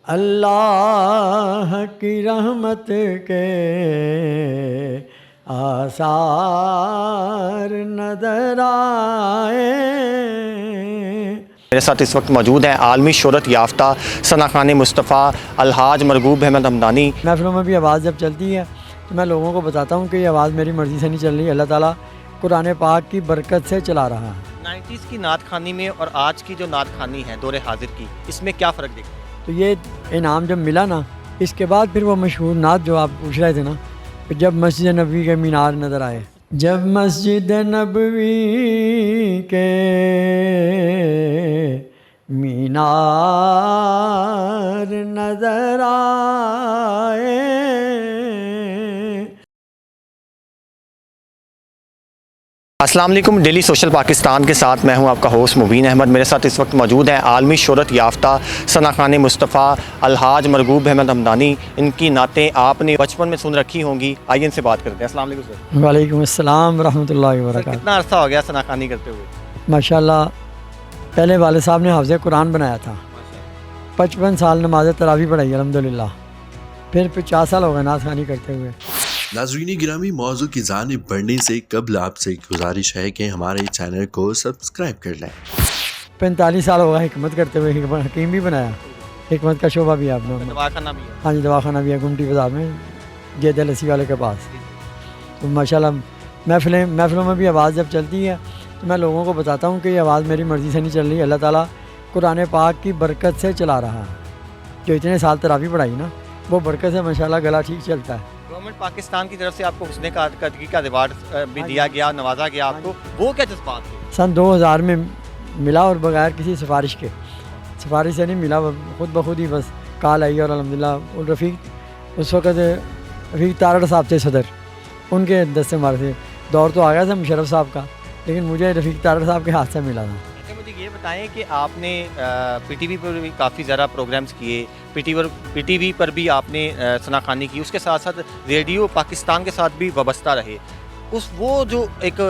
اللہ کی رحمت کے آثار نظر آئے. میرے ساتھ اس وقت موجود ہیں عالمی شہرت یافتہ ثنا خوان مصطفیٰ الحاج مرغوب احمد حمدانی. محفلوں میں بھی آواز جب چلتی ہے تو میں لوگوں کو بتاتا ہوں کہ یہ آواز میری مرضی سے نہیں چل رہی, اللہ تعالیٰ قرآن پاک کی برکت سے چلا رہا ہے. 90s کی نعت خوانی میں اور آج کی جو نعت خوانی ہے دور حاضر کی, اس میں کیا فرق دیکھتے ہیں؟ تو یہ انعام جب ملا نا, اس کے بعد پھر وہ مشہور نعت جو آپ پوچھ رہے تھے نا, جب مسجد نبوی کے مینار نظر آئے, جب مسجد نبوی کے مینار نظر آئے. السلام علیکم. ڈیلی سوشل پاکستان کے ساتھ میں ہوں آپ کا ہوسٹ مبین احمد. میرے ساتھ اس وقت موجود ہیں عالمی شہرت یافتہ ثنا خوان مصطفیٰ الحاج مرغوب احمد حمدانی. ان کی نعتیں آپ نے بچپن میں سن رکھی ہوں گی, آئیے ان سے بات کرتے ہیں. السلام علیکم سر. وعلیکم السلام ورحمۃ اللہ وبرکاتہ. کتنا عرصہ ہو گیا ثنا خوانی کرتے ہوئے؟ ماشاءاللہ پہلے والد صاحب نے حافظ قرآن بنایا تھا, 55 سال نماز تراویح پڑھائی الحمدللہ, پھر 50 سال ہو گئے نعت خوانی کرتے ہوئے. ناظرین گرامی, موضوع کی جانب بڑھنے سے قبل آپ سے گزارش ہے کہ ہمارے چینل کو سبسکرائب کر لیں. 45 سال ہو گئے حکمت کرتے ہوئے, حکیم بھی بنایا, حکمت کا شعبہ بھی آپ نے. دواخانہ بھی ہے. ہاں جی, دواخانہ بھی ہے گمٹی بازار میں, جید لسی والے کے پاس. تو ماشاءاللہ محفلوں میں بھی آواز جب چلتی ہے تو میں لوگوں کو بتاتا ہوں کہ یہ آواز میری مرضی سے نہیں چل رہی, اللہ تعالیٰ قرآن پاک کی برکت سے چلا رہا ہے. جو اتنے سال تراویح پڑھائی نا, وہ برکت سے ماشاءاللہ گلا ٹھیک چلتا ہے. گورنمنٹ پاکستان کی طرف سے آپ کو حسن قادری کا ایوارڈ بھی دیا گیا, نوازا گیا آپ کو, وہ کیا جذبات تھے؟ سن 2000 میں ملا, اور بغیر کسی سفارش سے نہیں ملا, خود بخود ہی بس کال آئی. اور الحمدللہ رفیق اس وقت رفیق تارڑ صاحب تھے صدر, ان کے دستے مار تھے. دور تو آ گیا تھا مشرف صاحب کا, لیکن مجھے رفیق تارڑ صاحب کے ہاتھ سے ملا تھا. مجھے یہ بتائیں کہ آپ نے پی ٹی وی پر بھی کافی زیادہ پروگرامز کیے, پی ٹی وی پر بھی آپ نے ثنا خوانی کی, اس کے ساتھ ساتھ ریڈیو پاکستان کے ساتھ بھی وابستہ رہے. وہ جو ایک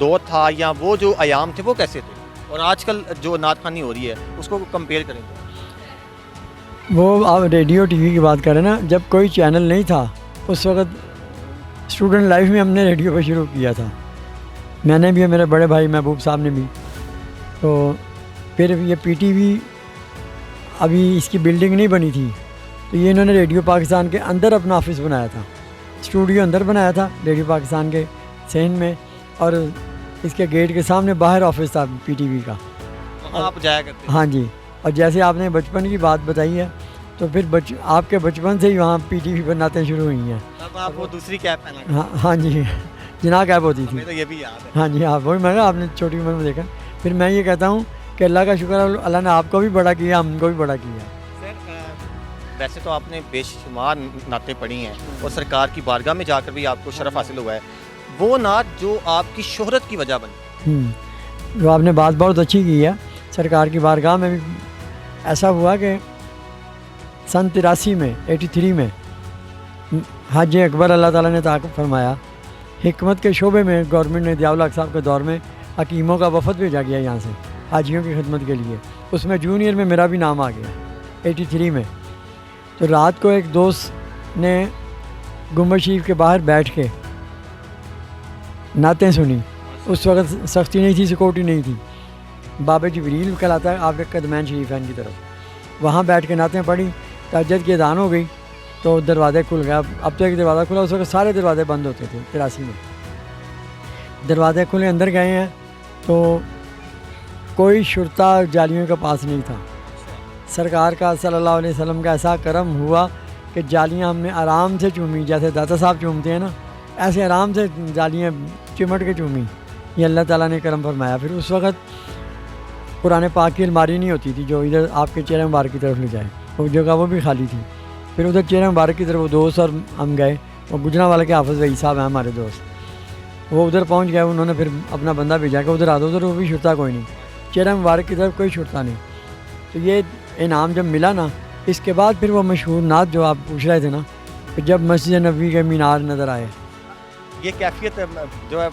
دور تھا یا وہ جو ایام تھے وہ کیسے تھے, اور آج کل جو نعت خوانی ہو رہی ہے اس کو کمپیئر کریں گے؟ وہ آپ ریڈیو ٹی وی کی بات کریں نا, جب کوئی چینل نہیں تھا اس وقت اسٹوڈنٹ لائف میں ہم نے ریڈیو پہ شروع کیا تھا. میں نے بھی, میرے بڑے بھائی محبوب صاحب نے بھی. تو پھر یہ پی ٹی وی ابھی اس کی بلڈنگ نہیں بنی تھی, تو یہ انہوں نے ریڈیو پاکستان کے اندر اپنا آفس بنایا تھا, اسٹوڈیو اندر بنایا تھا ریڈیو پاکستان کے سین میں, اور اس کے گیٹ کے سامنے باہر آفس تھا پی ٹی وی کا. وہاں آپ جایا کرتے؟ ہاں جی. اور جیسے آپ نے بچپن کی بات بتائی ہے, تو پھر آپ کے بچپن سے ہی وہاں پی ٹی وی پر نعتیں شروع ہوئی ہیں. اب آپ وہ دوسری کیپ پہنا؟ ہاں جی, جناح کیپ ہوتی تھی. تو یہ بھی یاد ہے. ہاں جی, ہاں وہی میں کہا آپ نے چھوٹی عمر میں دیکھا. پھر میں یہ کہتا ہوں کہ اللہ کا شکر ہے, اللہ نے آپ کو بھی بڑا کیا, ہم کو بھی بڑا کیا. سر ویسے تو آپ نے بے شمار نعتیں پڑھی ہیں اور سرکار کی بارگاہ میں جا کر بھی آپ کو شرف حاصل ہوا ہے. وہ نعت جو آپ کی شہرت کی وجہ بنی, جو آپ نے بات بہت اچھی کی ہے. سرکار کی بارگاہ میں بھی ایسا ہوا کہ سن 83 میں 83 میں حاج اکبر اللہ تعالیٰ نے تعاقب فرمایا, حکمت کے شعبے میں گورنمنٹ نے ضیاء الحق صاحب کے دور میں حکیموں کا وفد بھیجا گیا یہاں سے حاجیوں کی خدمت کے لیے. اس میں جونیئر میں میرا بھی نام آ گیا 83 میں. تو رات کو ایک دوست نے گنبد شریف کے باہر بیٹھ کے نعتیں سنی. اس وقت سختی نہیں تھی, سیکورٹی نہیں تھی. باب جبریل کہلاتا ہے آپ کے قدمین شریف ہیں ان کی طرف, وہاں بیٹھ کے نعتیں پڑھی. تہجد کی اذان ہو گئی تو دروازے کھل گیا. اب تو ایک دروازہ کھلا, اس وقت سارے دروازے بند ہوتے تھے 83 میں. دروازے کھلے, اندر گئے ہیں تو کوئی شرطہ جالیوں کے پاس نہیں تھا. سرکار کا صلی اللہ علیہ وسلم کا ایسا کرم ہوا کہ جالیاں ہم نے آرام سے چومی, جیسے داتا صاحب چومتے ہیں نا, ایسے آرام سے جالیاں چمٹ کے چومی. یہ اللہ تعالیٰ نے کرم فرمایا. پھر اس وقت قرآن پاک کی الماری نہیں ہوتی تھی جو ادھر آپ کے چہرے مبارک کی طرف لے جائے, وہ جگہ وہ بھی خالی تھی. پھر ادھر چہرے مبارک کی طرف وہ دوست اور ہم گئے, وہ گجرا والے کے حافظ وہی صاحب ہیں ہمارے دوست, وہ ادھر پہنچ گئے. انہوں نے پھر اپنا بندہ بھیجا کہ ادھر آ دو, ادھر وہ بھی شرطہ کوئی نہیں, چہرے مبارک کی طرف کوئی شرطہ نہیں. تو یہ انعام جب ملا نا, اس کے بعد پھر وہ مشہور نعت جو آپ پوچھ رہے تھے نا, جب مسجد نبوی کے مینار نظر آئے. یہ کیفیت جو ہے